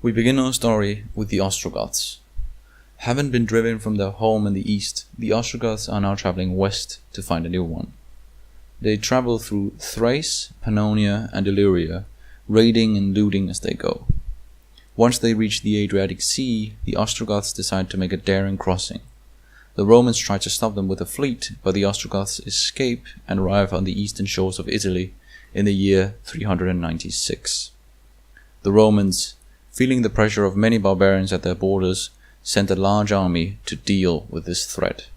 We begin our story with the Ostrogoths. Having been driven from their home in the east, the Ostrogoths are now traveling west to find a new one. They travel through Thrace, Pannonia and Illyria, raiding and looting as they go. Once they reach the Adriatic Sea, the Ostrogoths decide to make a daring crossing. The Romans try to stop them with a fleet, but the Ostrogoths escape and arrive on the eastern shores of Italy in the year 396. The Romans, feeling the pressure of many barbarians at their borders, sent a large army to deal with this threat.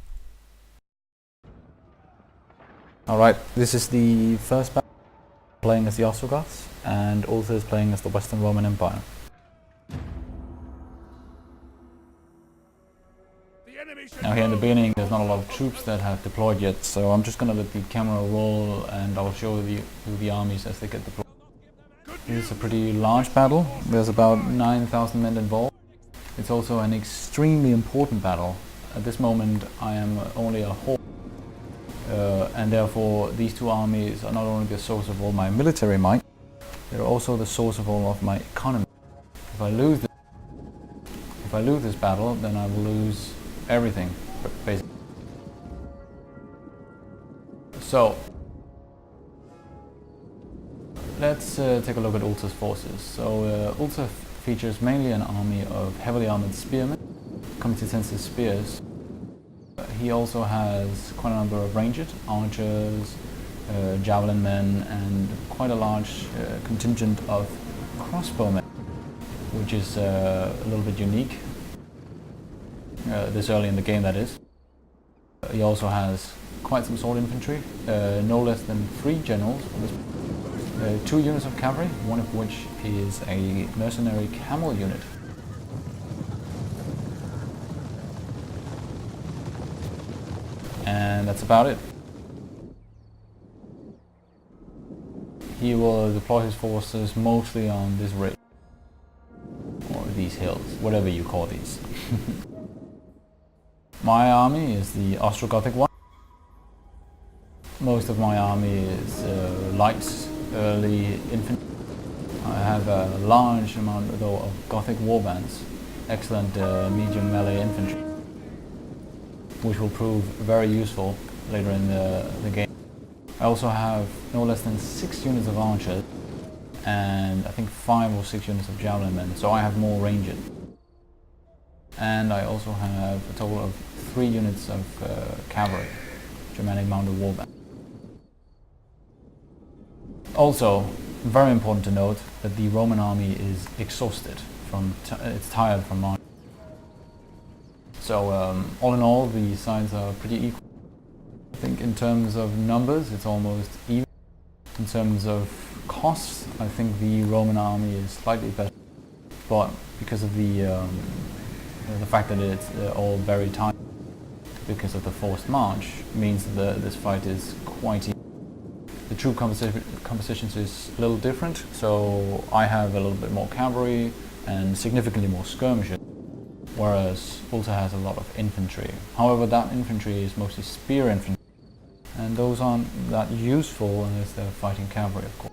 Alright, this is the first battle playing as the Ostrogoths, and also is playing as the Western Roman Empire. Now here in the beginning there's not a lot of troops that have deployed yet, so I'm just gonna let the camera roll and I'll show you the armies as they get deployed. This is a pretty large battle. There's about 9,000 men involved. It's also an extremely important battle. At this moment I am only a horde, and therefore these two armies are not only the source of all my military might, they're also the source of all of my economy. If I lose this battle, then I will lose everything, basically. So let's take a look at Ulta's forces. So Ulta features mainly an army of heavily armored spearmen, competency spears. He also has quite a number of ranged archers, javelin men, and quite a large contingent of crossbowmen, which is a little bit unique. This early in the game, that is. He also has quite some sword infantry, no less than 3 generals, 2 units of cavalry, one of which is a mercenary camel unit. And that's about it. He will deploy his forces mostly on this ridge, or these hills, whatever you call these. My army is the Ostrogothic one. Most of my army is light, early infantry. I have a large amount though of Gothic warbands, excellent medium melee infantry, which will prove very useful later in the game. I also have no less than 6 units of archers and I think 5 or 6 units of javelin men, so I have more ranged. And I also have a total of 3 units of cavalry, Germanic mounted warband. Also, very important to note that the Roman army is exhausted, it's tired from marching. So all in all, the sides are pretty equal. I think in terms of numbers, it's almost even. In terms of costs, I think the Roman army is slightly better, but because of the fact that it's all very tight because of the forced march means that this fight is quite easy. The troop composition is a little different, so I have a little bit more cavalry and significantly more skirmishers, whereas Ulta has a lot of infantry. However, that infantry is mostly spear infantry, and those aren't that useful unless they're fighting cavalry, of course.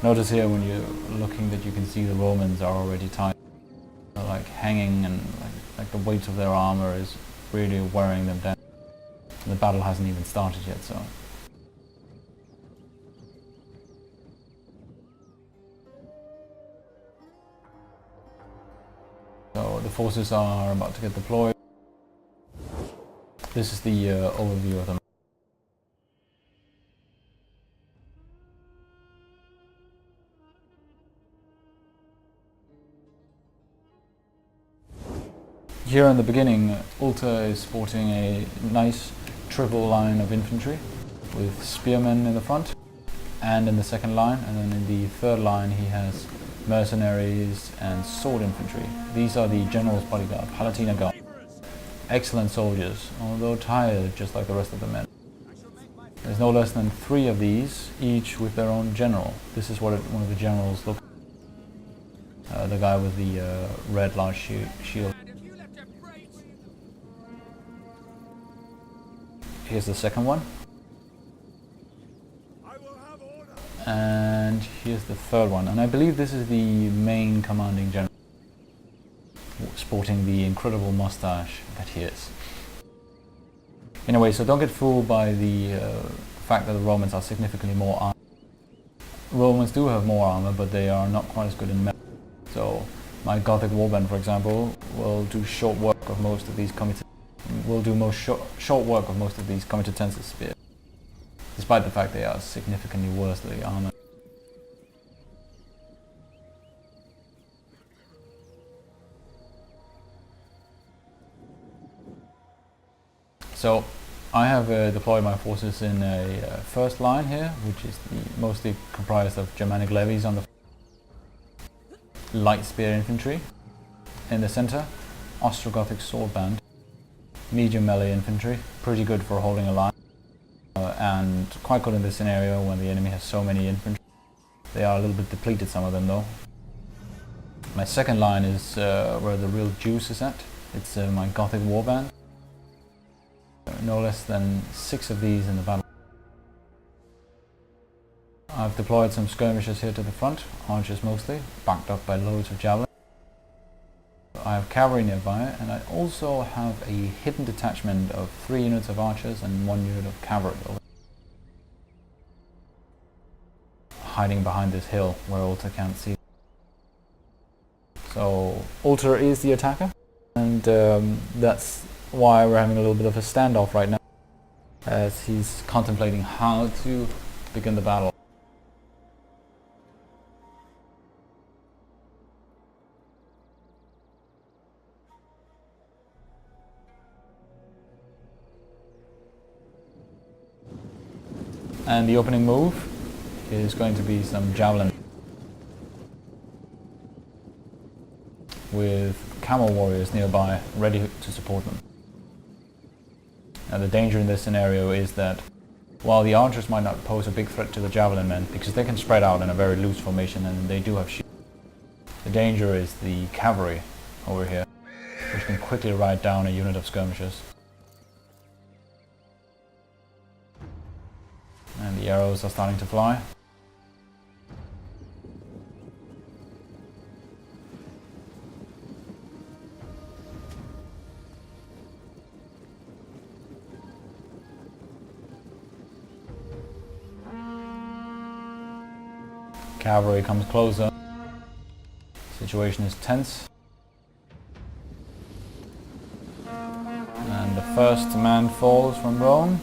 Notice here when you're looking that you can see the Romans are already tight. They're like hanging, and like the weight of their armor is really wearing them down. The battle hasn't even started yet, so. So the forces are about to get deployed. This is the overview of them. Here in the beginning, Ulta is sporting a nice triple line of infantry with spearmen in the front and in the second line, and then in the third line he has mercenaries and sword infantry. These are the general's bodyguard, Palatina guard. Excellent soldiers, although tired just like the rest of the men. There's no less than 3 of these, each with their own general. This is what one of the generals looks like. The guy with the red large shield. Here's the second one. And here's the third one. And I believe this is the main commanding general. sporting the incredible mustache that he is. Anyway, so don't get fooled by the fact that the Romans are significantly more armed. Romans do have more armor, but they are not quite as good in metal. So my Gothic warband, for example, will do short work of most of these short work of most of these comitatensis spears, despite the fact they are significantly worsely armored. So I have deployed my forces in a first line here, which is mostly comprised of Germanic levies on the light spear infantry. In the center, Ostrogothic sword band, medium melee infantry, pretty good for holding a line, and quite good in this scenario when the enemy has so many infantry. They are a little bit depleted, some of them though. My second line is where the real juice is at. It's my Gothic warband. No less than 6 of these in the battle. I've deployed some skirmishers here to the front, archers mostly, backed up by loads of javelins. I have cavalry nearby, and I also have a hidden detachment of 3 units of archers and 1 unit of cavalry hiding behind this hill where Ulter can't see. So Ulter is the attacker, and that's why we're having a little bit of a standoff right now, as he's contemplating how to begin the battle. And the opening move is going to be some javelin with camel warriors nearby ready to support them. Now the danger in this scenario is that while the archers might not pose a big threat to the javelin men, because they can spread out in a very loose formation and they do have shields, the danger is the cavalry over here, which can quickly ride down a unit of skirmishers. And the arrows are starting to fly. Cavalry comes closer. Situation is tense. And the first man falls from Rome.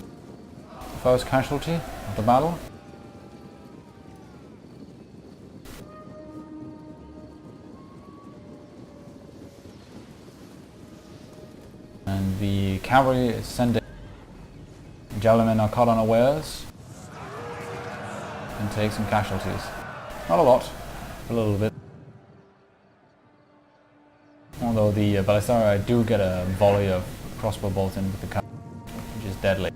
The first casualty of the battle. And the cavalry is sent in. The javelin are caught unawares and take some casualties. Not a lot, a little bit. Although the Ballistari do get a volley of crossbow bolts in with the cavalry, which is deadly.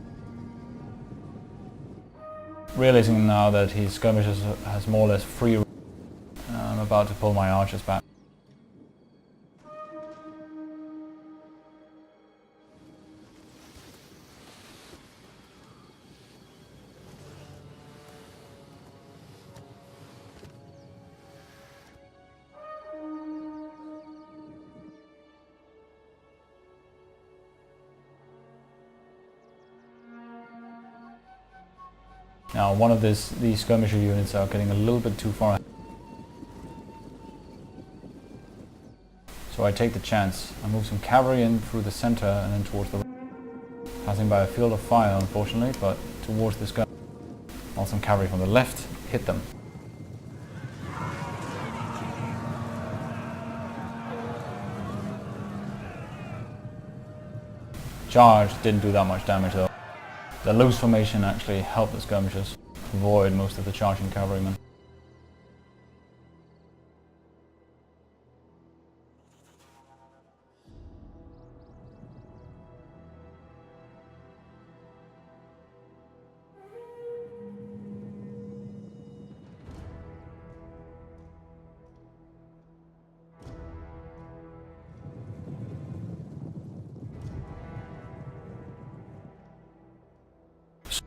Realizing now that his skirmishers has more or less free, I'm about to pull my archers back. Now one of these skirmisher units are getting a little bit too far. So I take the chance. I move some cavalry in through the center and then towards the right. Passing by a field of fire, unfortunately, but towards the skirmisher. While some cavalry from the left hit them. Charge didn't do that much damage though. The loose formation actually helped the skirmishers avoid most of the charging cavalrymen.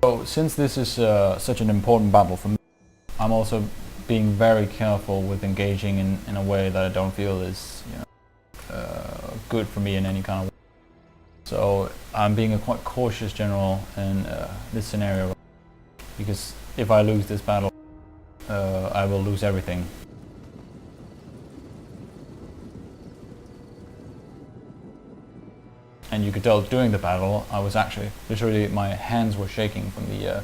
So, since this is such an important battle for me, I'm also being very careful with engaging in a way that I don't feel is, good for me in any kind of way. So I'm being a quite cautious general in this scenario, because if I lose this battle, I will lose everything. And you could tell during the battle, I was actually, literally my hands were shaking from the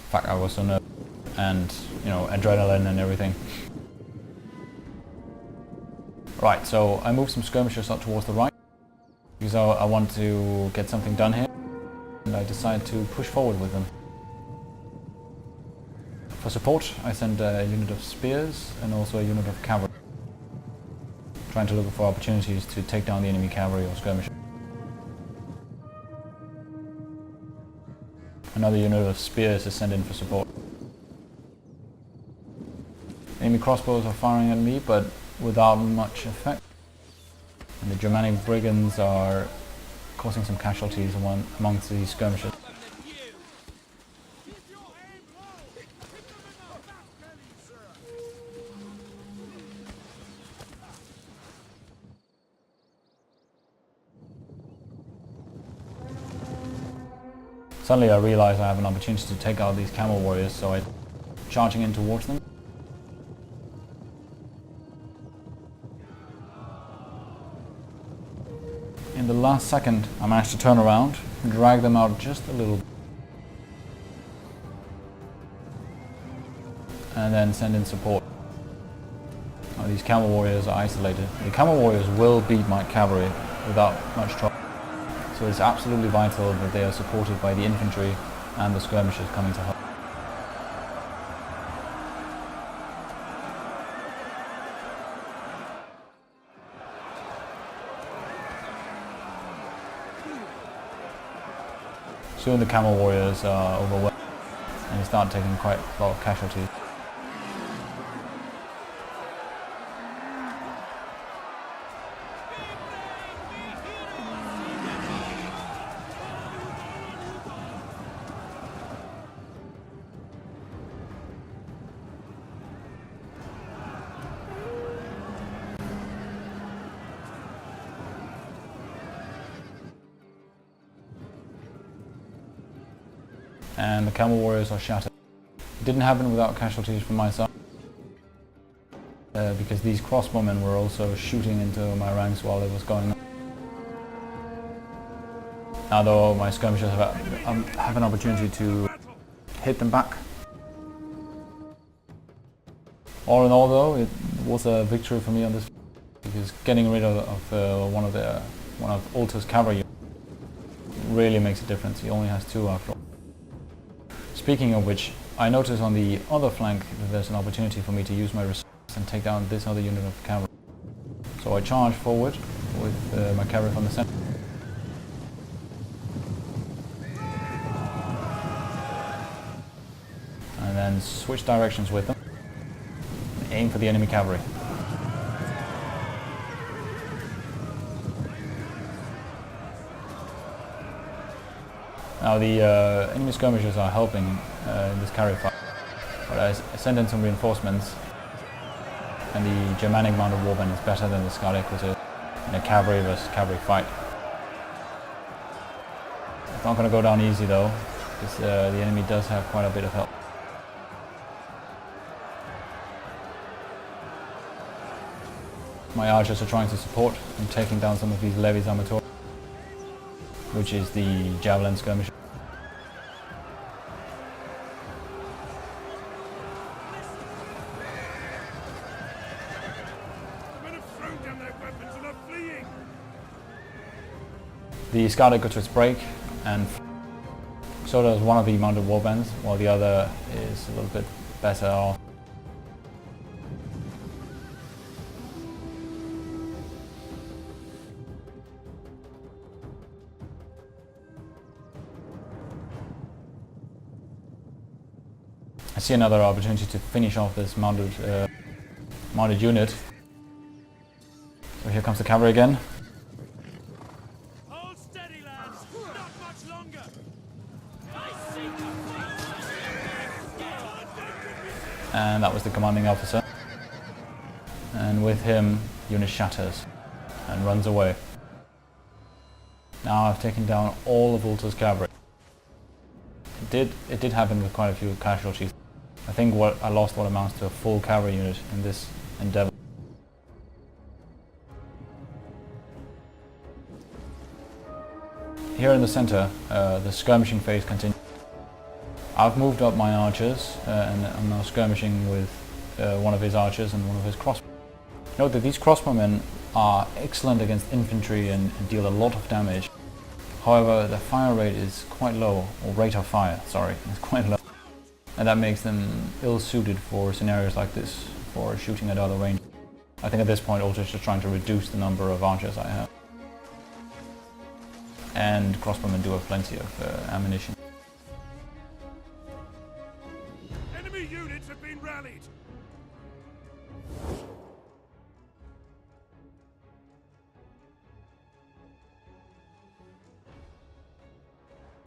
fact I was so nervous, and adrenaline and everything. Right, so I moved some skirmishers up towards the right, because I want to get something done here, and I decided to push forward with them. For support, I sent a unit of spears and also a unit of cavalry, trying to look for opportunities to take down the enemy cavalry or skirmishers. Another unit of spears is sent in for support. Enemy crossbows are firing at me, but without much effect. And the Germanic brigands are causing some casualties amongst these skirmishers. Suddenly I realize I have an opportunity to take out these camel warriors, so I'm charging in towards them. In the last second, I managed to turn around, drag them out just a little, and then send in support. Now, these camel warriors are isolated. The camel warriors will beat my cavalry without much trouble. So it's absolutely vital that they are supported by the infantry and the skirmishers coming to help. Soon the camel warriors are overwhelmed and they start taking quite a lot of casualties. And the camel warriors are shattered. It didn't happen without casualties from my side, because these crossbowmen were also shooting into my ranks while it was going on. Now though, my skirmishers have an opportunity to hit them back. All in all though, it was a victory for me on this, because getting rid of one of Ulta's cavalry really makes a difference. He only has 2 after all. Speaking of which, I noticed on the other flank that there's an opportunity for me to use my resources and take down this other unit of cavalry. So I charge forward with my cavalry from the center. And then switch directions with them. And aim for the enemy cavalry. Now the enemy skirmishers are helping in this carry fight, but I sent in some reinforcements, and the Germanic mounted warband is better than the Ostrogoths in a cavalry versus cavalry fight. It's not going to go down easy though, because the enemy does have quite a bit of help. My archers are trying to support and taking down some of these levies armator, which is the javelin skirmisher. The Ostrogoths break, and so does one of the mounted warbands, while the other is a little bit better off. I see another opportunity to finish off this mounted unit. So here comes the cavalry again. Hold steady, lads. Not much longer. And that was the commanding officer. And with him, unit shatters and runs away. Now I've taken down all of Ulta's cavalry. It did happen with quite a few casualties. I think I lost what amounts to a full cavalry unit in this endeavor. Here in the center, the skirmishing phase continues. I've moved up my archers and I'm now skirmishing with one of his archers and one of his crossbow. Note that these crossbowmen are excellent against infantry and deal a lot of damage. However, the fire rate is quite low, or rate of fire, sorry, is quite low. And that makes them ill-suited for scenarios like this, for shooting at other range. I think at this point also just trying to reduce the number of archers I have. And crossbowmen do have plenty of ammunition. Enemy units have been rallied.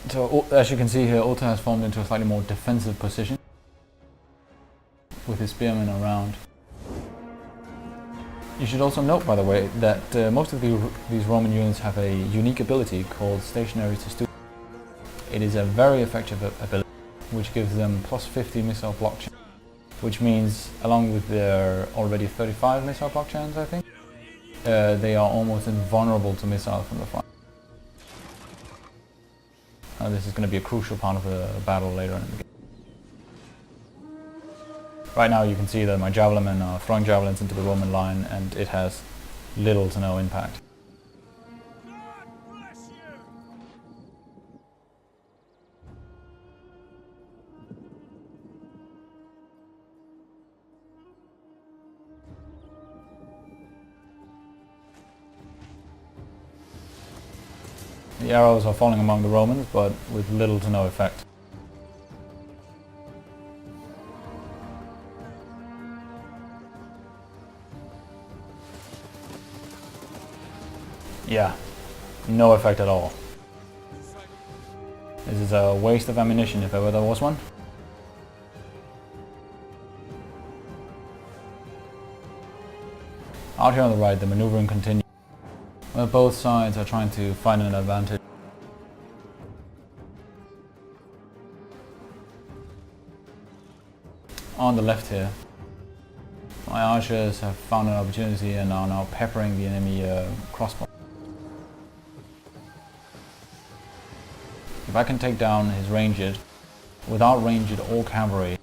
So, as you can see here, Ulta has formed into a slightly more defensive position, with his spearmen around. You should also note, by the way, that most of these Roman units have a unique ability called stationary to stew. It is a very effective ability, which gives them plus 50 missile block chance, which means, along with their already 35 missile block chance, I think, they are almost invulnerable to missiles from the front. This is going to be a crucial part of the battle later in the game. Right now you can see that my javelinmen are throwing javelins into the Roman line and it has little to no impact. God bless you. The arrows are falling among the Romans, but with little to no effect. Yeah, no effect at all. This is a waste of ammunition if ever there was one. Out here on the right, the maneuvering continues. Well, both sides are trying to find an advantage. On the left here, my archers have found an opportunity and are now peppering the enemy crossbow. If I can take down his ranged, without ranged or cavalry,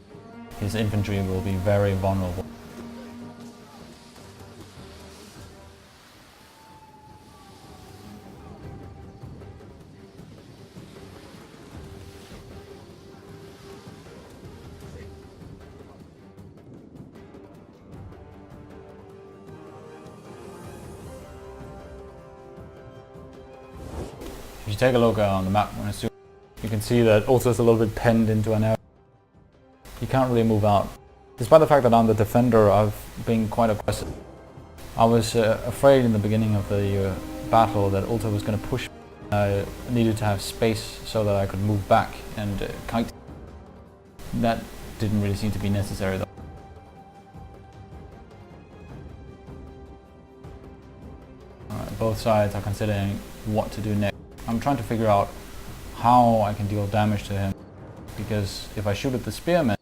his infantry will be very vulnerable. If you take a look on the map, you can see that also it's a little bit penned into an area. You can't really move out. Despite the fact that I'm the defender, I've been quite aggressive. I was afraid in the beginning of the battle that Ulta was going to push. I needed to have space so that I could move back and kite. That didn't really seem to be necessary though. Both sides are considering what to do next. I'm trying to figure out how I can deal damage to him, because if I shoot at the spearman,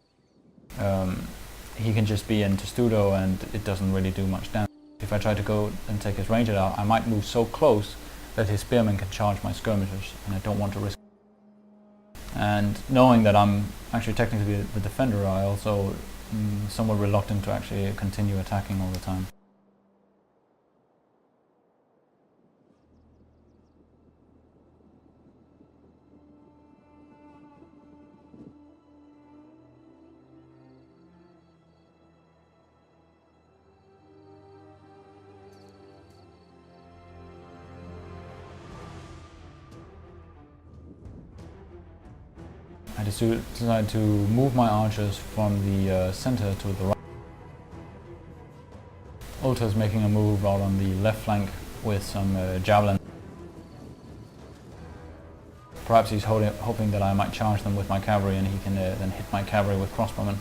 he can just be in testudo and it doesn't really do much damage. If I try to go and take his ranger out, I might move so close that his spearmen can charge my skirmishers, and I don't want to risk it. And knowing that I'm actually technically the defender, I also am somewhat reluctant to actually continue attacking all the time. I decided to move my archers from the center to the right. Ulta's making a move out on the left flank with some javelin. Perhaps he's hoping that I might charge them with my cavalry and he can then hit my cavalry with crossbowmen.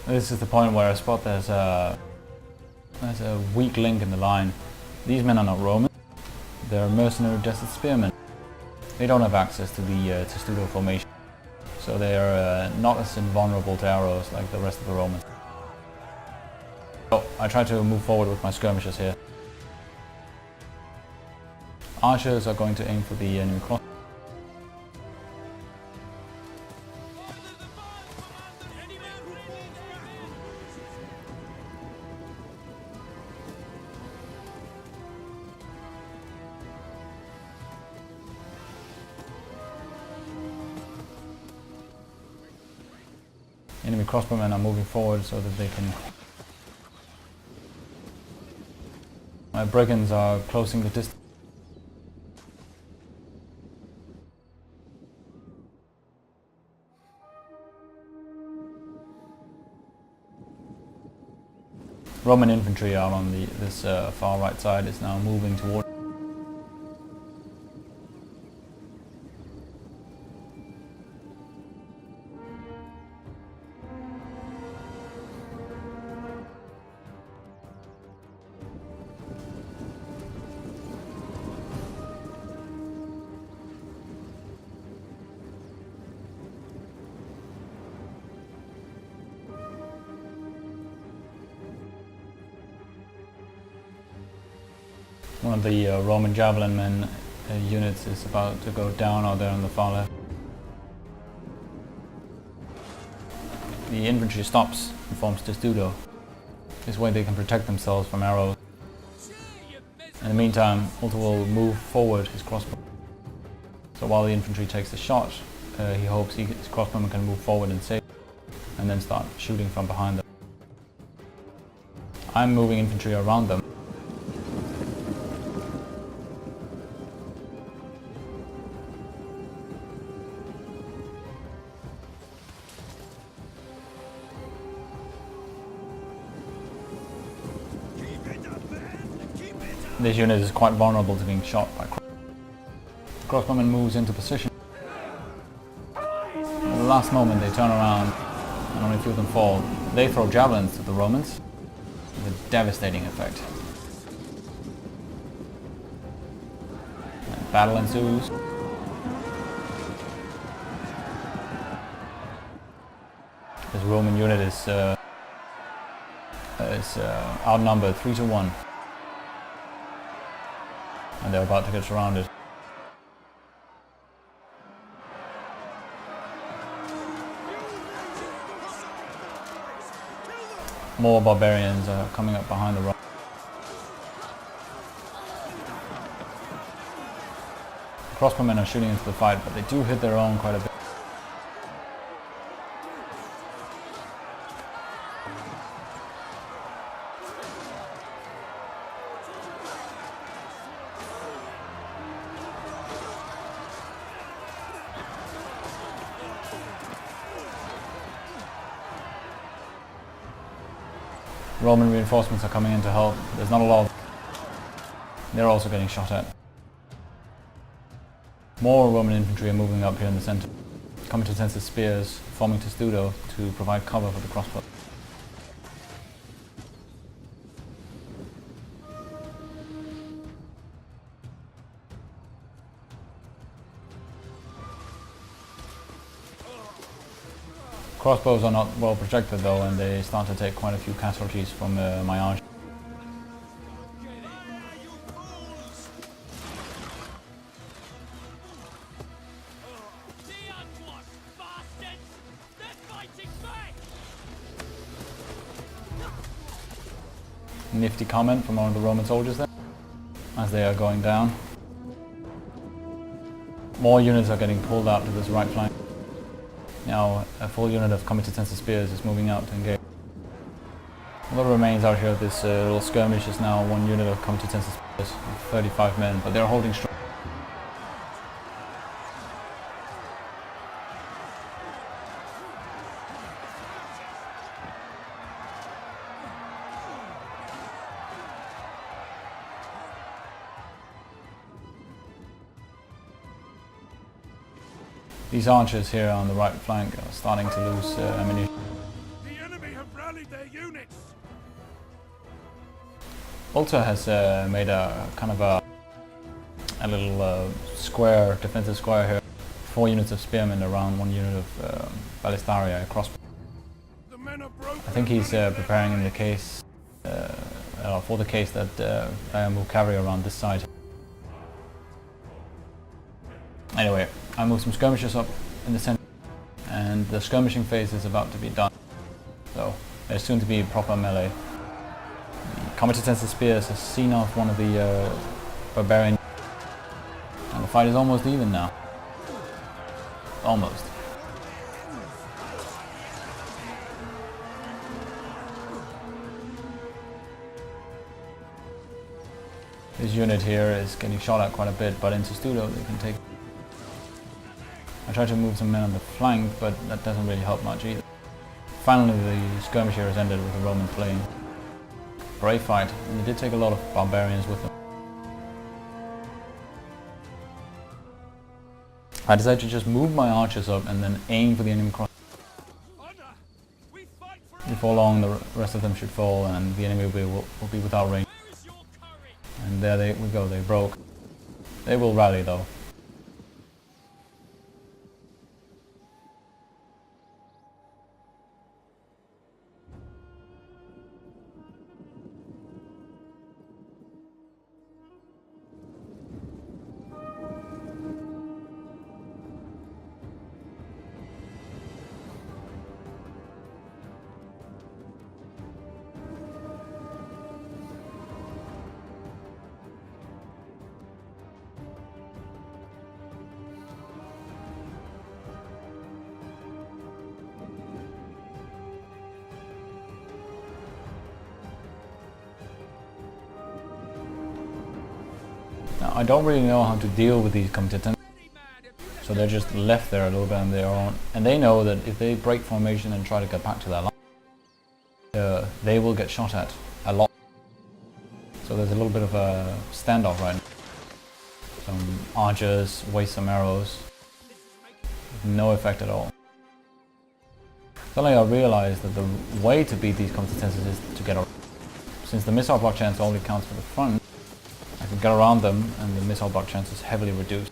This is the point where I spot there's a weak link in the line. These men are not Roman. They're mercenary desert spearmen. They don't have access to the testudo formation, so they are not as invulnerable to arrows like the rest of the Romans. So I try to move forward with my skirmishers here. Archers are going to aim for the enemy cross. Enemy crossbowmen are moving forward so that they can... My brigands are closing the distance. Roman infantry out on this far right side is now moving toward. One of the Roman javelin men units is about to go down out there on the far left. The infantry stops and forms testudo. This way they can protect themselves from arrows. In the meantime, Attila will move forward his crossbow. So while the infantry takes the shot, he hopes his crossbowmen can move forward and save, and then start shooting from behind them. I'm moving infantry around them. This unit is quite vulnerable to being shot by crossbowman moves into position. At the last moment they turn around and only a few of them fall. They throw javelins to the Romans with a devastating effect. And battle ensues. This Roman unit is outnumbered 3-1. And they're about to get surrounded. More barbarians are coming up behind the rock. Crossbowmen are shooting into the fight, but they do hit their own quite a bit. Roman reinforcements are coming in to help. There's not a lot of... They're also getting shot at. More Roman infantry are moving up here in the center. Coming to tense spears, forming testudo to provide cover for the crossbow. Crossbows are not well protected though, and they start to take quite a few casualties from my arch. Nifty comment from one of the Roman soldiers there, as they are going down. More units are getting pulled out to this right flank. Now a full unit of combatant tense spears is moving out to engage. What remains out here of this little skirmish is now one unit of combatant tense spears, 35 men, but they're holding strong. These archers here on the right flank are starting to lose ammunition. The enemy have Ulta has made a kind of a little square, defensive square here. 4 units of spearmen around 1 unit of ballistaria crossbow. The men are broken. I think he's preparing in the case, for the case that I move cavalry around this side. Anyway, I move some skirmishers up in the center, and the skirmishing phase is about to be done. So there's soon to be proper melee. The Combatant Tensor Spears has seen off one of the barbarian, and the fight is almost even now. Almost. This unit here is getting shot at quite a bit, but in Testudo they can take. I tried to move some men on the flank, but that doesn't really help much either. Finally, the skirmish here has ended with the Romans fleeing. Brave fight, and they did take a lot of barbarians with them. I decided to just move my archers up and then aim for the enemy cross. Honor. We fight for. Before long, the rest of them should fall, and the enemy will be without range. Where is your courage? And there we go, they broke. They will rally though. Now, I don't really know how to deal with these combatants, so they're just left there a little bit on their own, and they know that if they break formation and try to get back to their line, they will get shot at a lot. So there's a little bit of a standoff right now. Some archers waste some arrows, no effect at all. Suddenly I realized that the way to beat these combatants is to get around. Since the missile block chance only counts for the front, I can get around them and the missile block chance is heavily reduced.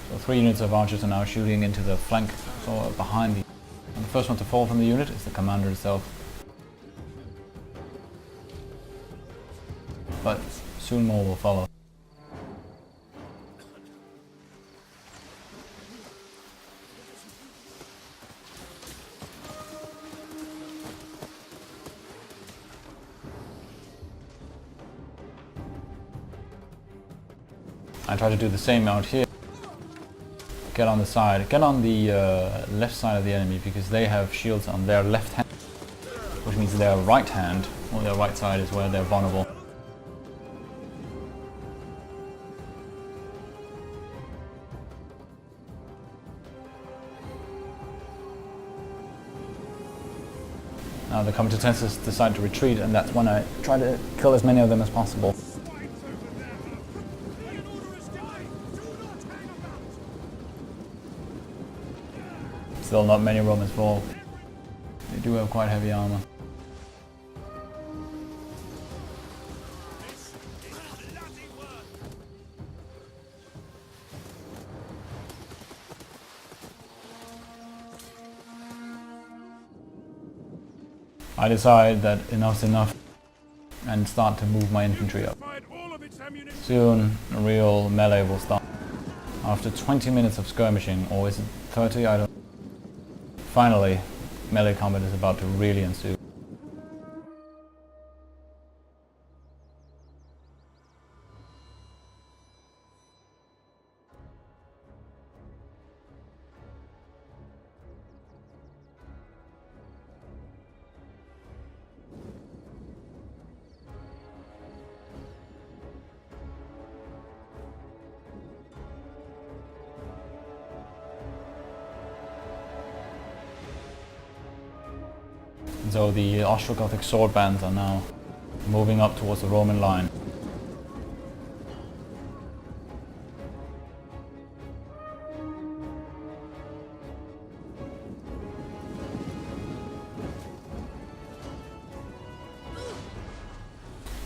So 3 units of archers are now shooting into the flank, so behind the... And the first one to fall from the unit is the commander itself. But soon more will follow. I try to do the same out here. Get on the side, get on the left side of the enemy, because they have shields on their left hand, which means their right hand, or their right side, is where they're vulnerable. Now the combatants decide to retreat, and that's when I try to kill as many of them as possible. Still not many Romans fall. They do have quite heavy armor. I decide that enough's enough and start to move my infantry up. Soon a real melee will start. After 20 minutes of skirmishing, or is it 30? I don't know. Finally, melee combat is about to really ensue. So the Ostrogothic sword bands are now moving up towards the Roman line.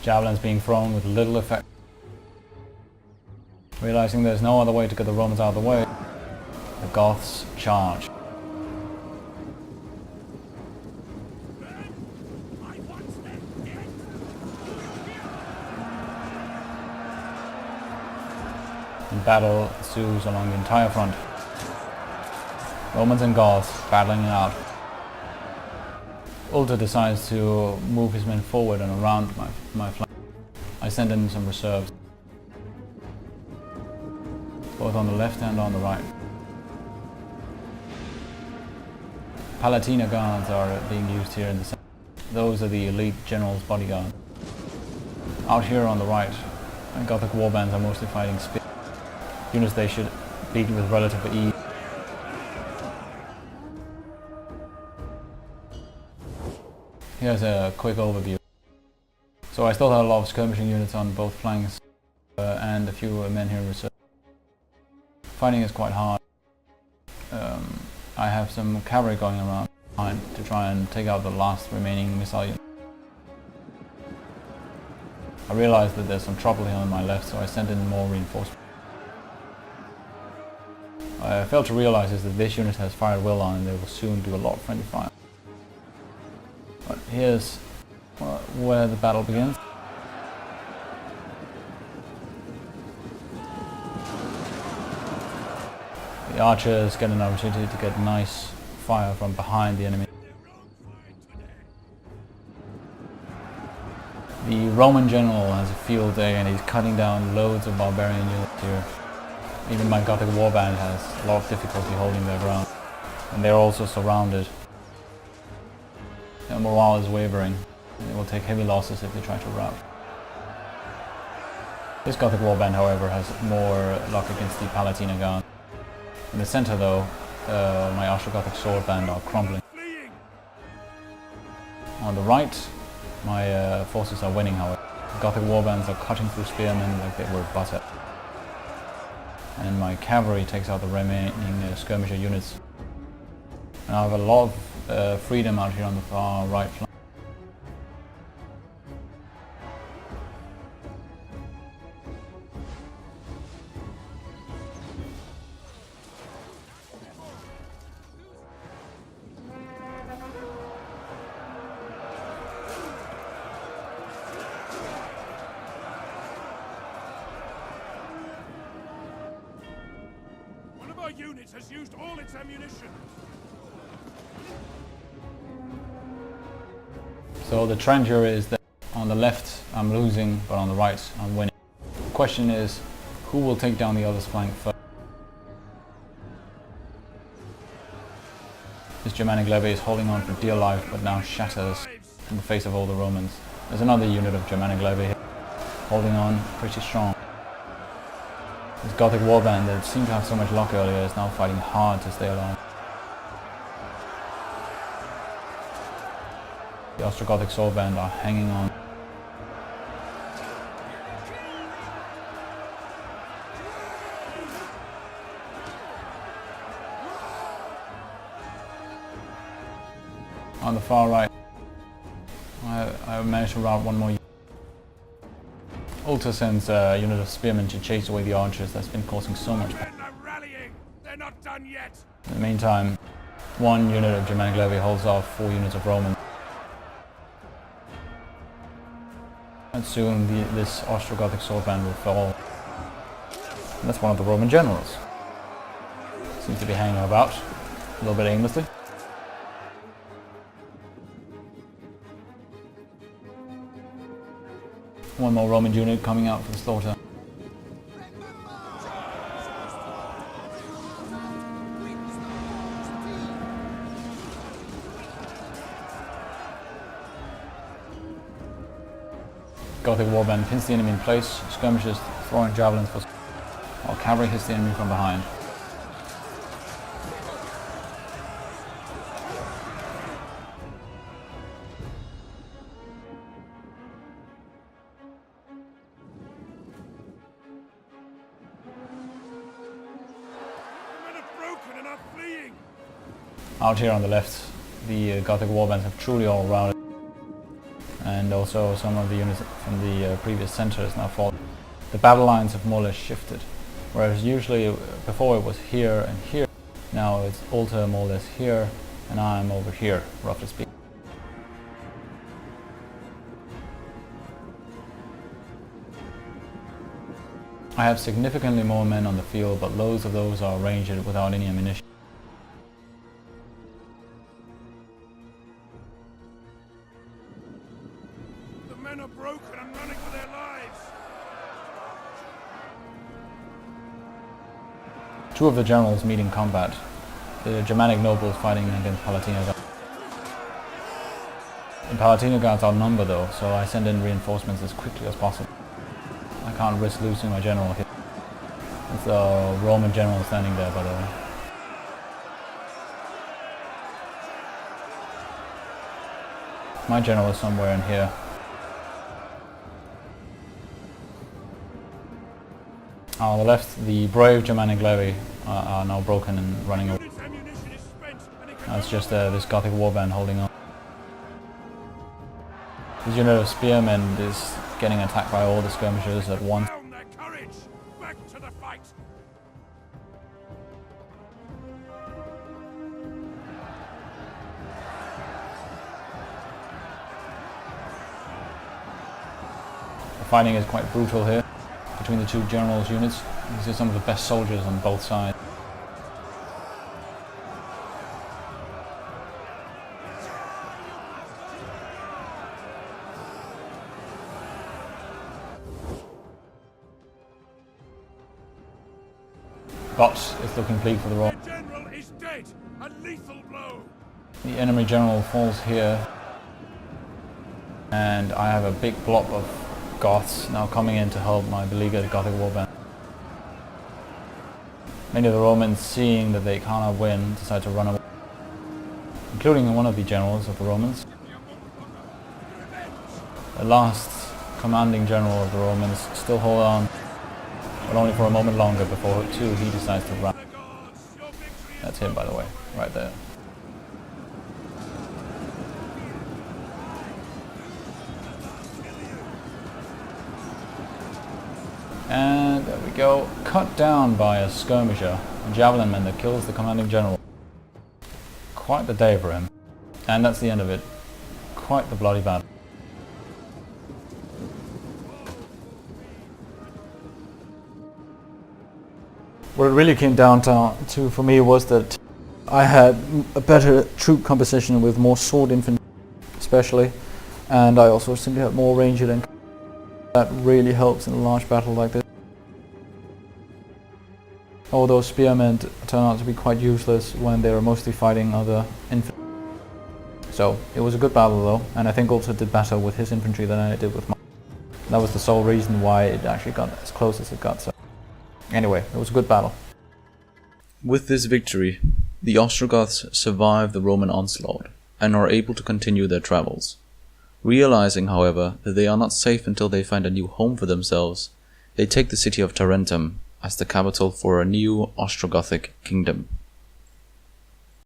Javelins being thrown with little effect. Realizing there's no other way to get the Romans out of the way, the Goths charge. I want them dead. And battle ensues along the entire front. Romans and Goths battling it out. Ulta decides to move his men forward and around my flank. I send in some reserves, both on the left and on the right. Palatina guards are being used here in the center. Those are the elite general's bodyguard. Out here on the right, Gothic warbands are mostly fighting spear. Units they should beat with relative ease. Here's a quick overview. So I still have a lot of skirmishing units on both flanks and a few men here in reserve. Fighting is quite hard. I have some cavalry going around behind to try and take out the last remaining missile unit. I realized that there's some trouble here on my left, so I sent in more reinforcements. I failed to realize is that this unit has fire at will on and they will soon do a lot of friendly fire. But here's where the battle begins. The archers get an opportunity to get nice fire from behind the enemy. The Roman general has a field day and he's cutting down loads of barbarian units here. Even my Gothic warband has a lot of difficulty holding their ground. And they're also surrounded. Their morale is wavering. They will take heavy losses if they try to rout. This Gothic warband, however, has more luck against the Palatina guard. In the center, though, my Ostrogothic sword band are crumbling. On the right, my forces are winning, however. The Gothic warbands are cutting through spearmen like they were butter. And my cavalry takes out the remaining skirmisher units. And I have a lot of freedom out here on the far right flank. One of our units has used all its ammunition. So the trend here is that on the left I'm losing, but on the right I'm winning. The question is, who will take down the other's flank first? This Germanic levy is holding on for dear life, but now shatters in the face of all the Romans. There's another unit of Germanic levy here, holding on pretty strong. This Gothic warband that seemed to have so much luck earlier is now fighting hard to stay alive. The Ostrogothic sword band are hanging on. On the far right, I managed to rout one more unit. Ulta sends a unit of spearmen to chase away the archers that's been causing so much pain. Men are rallying. They're not done yet. In the meantime, one unit of Germanic levy holds off 4 units of Roman. And soon this Ostrogothic sword band will fall. And that's one of the Roman generals. Seems to be hanging about, a little bit aimlessly. One more Roman unit coming out for the slaughter. Gothic warband pins the enemy in place, skirmishers throwing javelins while cavalry hits the enemy from behind. The men are broken and are fleeing. Out here on the left, the Gothic warbands have truly all routed. and also some of the units from the previous centers now fall. The battle lines have more or less shifted, whereas usually before it was here and here, now it's Alta more or less here, and I'm over here, roughly speaking. I have significantly more men on the field, but loads of those are ranged without any ammunition. The men are broken and running for their lives. Two of the generals meet in combat. The Germanic nobles fighting against Palatine Guards. The Palatine Guards outnumber though, so I send in reinforcements as quickly as possible. I can't risk losing my general here. It's a Roman general standing there, by the way. My general is somewhere in here. On the left, the brave Germanic levy are now broken and running away. Unit's ammunition is spent and it It's just this Gothic warband holding on. This unit of spearmen is getting attacked by all the skirmishers at once. down their courage. Back to the fight. The fighting is quite brutal here between the two generals' units. These are some of the best soldiers on both sides. But it's looking bleak for the Romans. The general is dead. A lethal blow. The enemy general falls here, and I have a big blob of Goths now coming in to help my beleaguered Gothic warband. Many of the Romans, seeing that they cannot win, decide to run away, including one of the generals of the Romans. The last commanding general of the Romans still hold on, but only for a moment longer before too he decides to run. That's him, by the way, right there. And there we go, cut down by a skirmisher, a javelin man that kills the commanding general. Quite the day for him. And that's the end of it. Quite the bloody battle. What it really came down to for me was that I had a better troop composition with more sword infantry especially, and I also simply had more ranged and that really helps in a large battle like this. Although spearmen turn out to be quite useless when they are mostly fighting other infantry. So it was a good battle though, and I think also did better with his infantry than I did with mine. That was the sole reason why it actually got as close as it got. So anyway, it was a good battle. With this victory, the Ostrogoths survive the Roman onslaught and are able to continue their travels. Realizing, however, that they are not safe until they find a new home for themselves, they take the city of Tarentum as the capital for a new Ostrogothic kingdom.